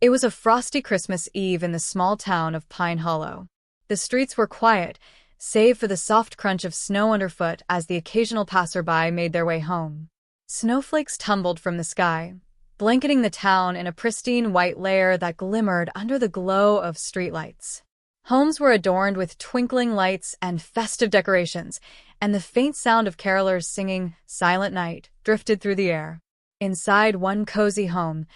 It was a frosty Christmas Eve in the small town of Pine Hollow. The streets were quiet, save for the soft crunch of snow underfoot as the occasional passerby made their way home. Snowflakes tumbled from the sky, blanketing the town in a pristine white layer that glimmered under the glow of streetlights. Homes were adorned with twinkling lights and festive decorations, and the faint sound of carolers singing "Silent Night" drifted through the air. Inside one cozy home,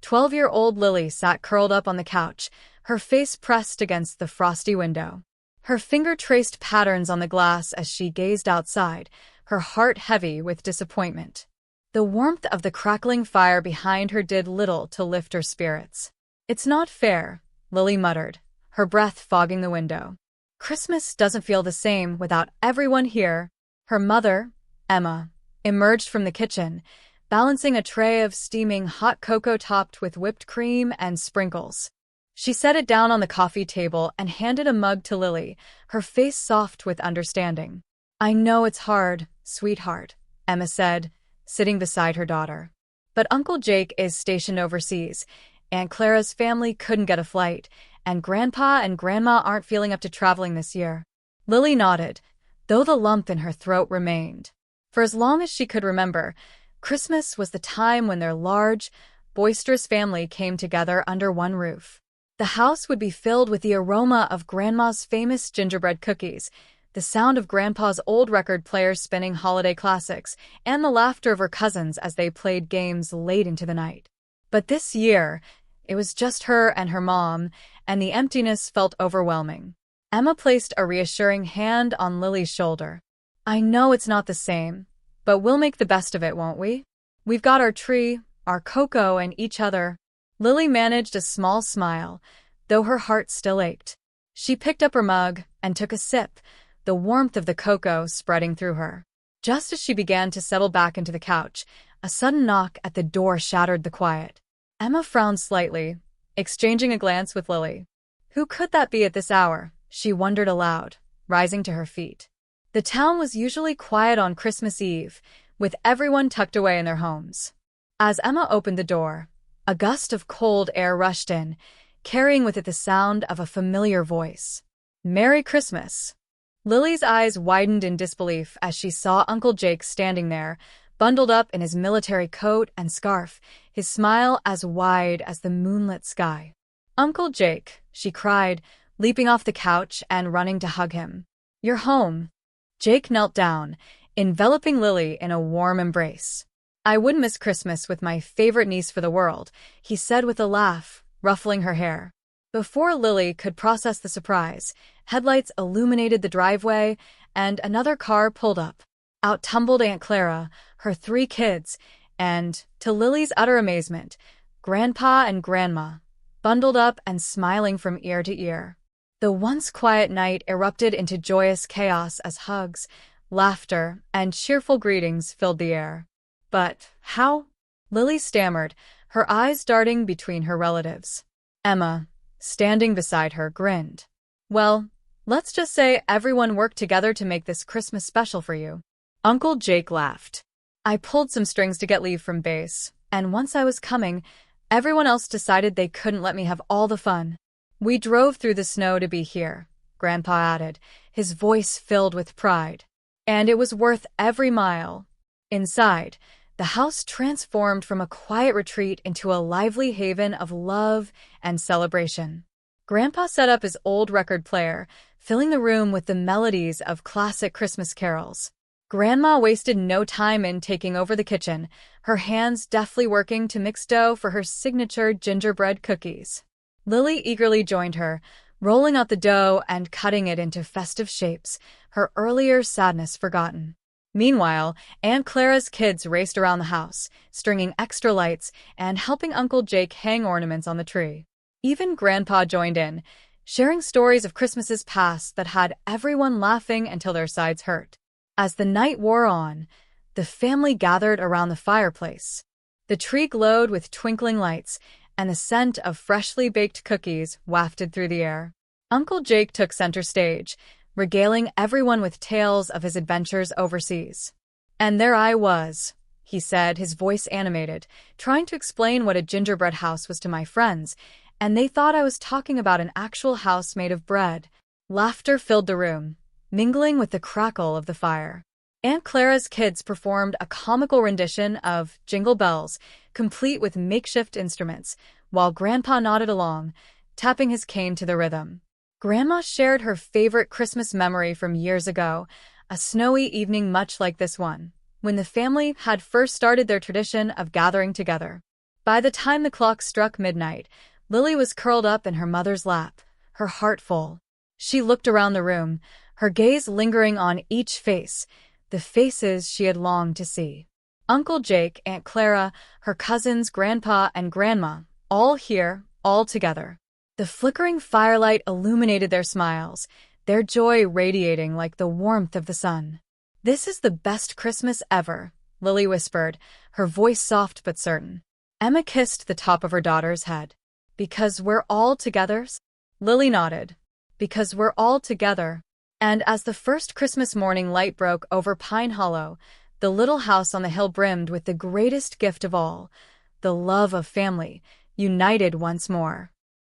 12-year-old Lily sat curled up on the couch, her face pressed against the frosty window. Her finger traced patterns on the glass as she gazed outside, her heart heavy with disappointment. The warmth of the crackling fire behind her did little to lift her spirits. "It's not fair," Lily muttered, her breath fogging the window. "Christmas doesn't feel the same without everyone here." Her mother, Emma, emerged from the kitchen, balancing a tray of steaming hot cocoa topped with whipped cream and sprinkles. She set it down on the coffee table and handed a mug to Lily, her face soft with understanding. "I know it's hard, sweetheart," Emma said, sitting beside her daughter. "But Uncle Jake is stationed overseas, Aunt Clara's family couldn't get a flight, and Grandpa and Grandma aren't feeling up to traveling this year." Lily nodded, though the lump in her throat remained. For as long as she could remember, Christmas was the time when their large, boisterous family came together under one roof. The house would be filled with the aroma of Grandma's famous gingerbread cookies, the sound of Grandpa's old record player spinning holiday classics, and the laughter of her cousins as they played games late into the night. But this year, it was just her and her mom, and the emptiness felt overwhelming. Emma placed a reassuring hand on Lily's shoulder. "I know it's not the same, but we'll make the best of it, won't we? We've got our tree, our cocoa, and each other." Lily managed a small smile, though her heart still ached. She picked up her mug and took a sip, the warmth of the cocoa spreading through her. Just as she began to settle back into the couch, a sudden knock at the door shattered the quiet. Emma frowned slightly, exchanging a glance with Lily. Who could that be at this hour? She wondered aloud, rising to her feet. The town was usually quiet on Christmas Eve, with everyone tucked away in their homes. As Emma opened the door, a gust of cold air rushed in, carrying with it the sound of a familiar voice. "Merry Christmas." Lily's eyes widened in disbelief as she saw Uncle Jake standing there, bundled up in his military coat and scarf, his smile as wide as the moonlit sky. "Uncle Jake," she cried, leaping off the couch and running to hug him. "You're home." Jake knelt down, enveloping Lily in a warm embrace. "I wouldn't miss Christmas with my favorite niece for the world," he said with a laugh, ruffling her hair. Before Lily could process the surprise, headlights illuminated the driveway, and another car pulled up. Out tumbled Aunt Clara, her 3 kids, and, to Lily's utter amazement, Grandpa and Grandma, bundled up and smiling from ear to ear. The once quiet night erupted into joyous chaos as hugs, laughter, and cheerful greetings filled the air. "But how?" Lily stammered, her eyes darting between her relatives. Emma, standing beside her, grinned. "Well, let's just say everyone worked together to make this Christmas special for you." Uncle Jake laughed. "I pulled some strings to get leave from base, and once I was coming, everyone else decided they couldn't let me have all the fun. We drove through the snow to be here," Grandpa added, his voice filled with pride. "And it was worth every mile." Inside, the house transformed from a quiet retreat into a lively haven of love and celebration. Grandpa set up his old record player, filling the room with the melodies of classic Christmas carols. Grandma wasted no time in taking over the kitchen, her hands deftly working to mix dough for her signature gingerbread cookies. Lily eagerly joined her, rolling out the dough and cutting it into festive shapes, her earlier sadness forgotten. Meanwhile, Aunt Clara's kids raced around the house, stringing extra lights and helping Uncle Jake hang ornaments on the tree. Even Grandpa joined in, sharing stories of Christmases past that had everyone laughing until their sides hurt. As the night wore on, the family gathered around the fireplace. The tree glowed with twinkling lights, and the scent of freshly baked cookies wafted through the air. Uncle Jake took center stage, regaling everyone with tales of his adventures overseas. And there I was, he said, his voice animated, trying to explain what a gingerbread house was to my friends, and they thought I was talking about an actual house made of bread. Laughter filled the room, mingling with the crackle of the fire. Aunt Clara's kids performed a comical rendition of Jingle Bells, complete with makeshift instruments, while Grandpa nodded along, tapping his cane to the rhythm. Grandma shared her favorite Christmas memory from years ago, a snowy evening much like this one, when the family had first started their tradition of gathering together. By the time the clock struck midnight, Lily was curled up in her mother's lap, her heart full. She looked around the room, her gaze lingering on each face, the faces she had longed to see. Uncle Jake, Aunt Clara, her cousins, Grandpa, and Grandma, all here, all together. The flickering firelight illuminated their smiles, their joy radiating like the warmth of the sun. "This is the best Christmas ever," Lily whispered, her voice soft but certain. Emma kissed the top of her daughter's head. "Because we're all together?" Lily nodded. "Because we're all together." And as the first Christmas morning light broke over Pine Hollow, the little house on the hill brimmed with the greatest gift of all, the love of family, united once more.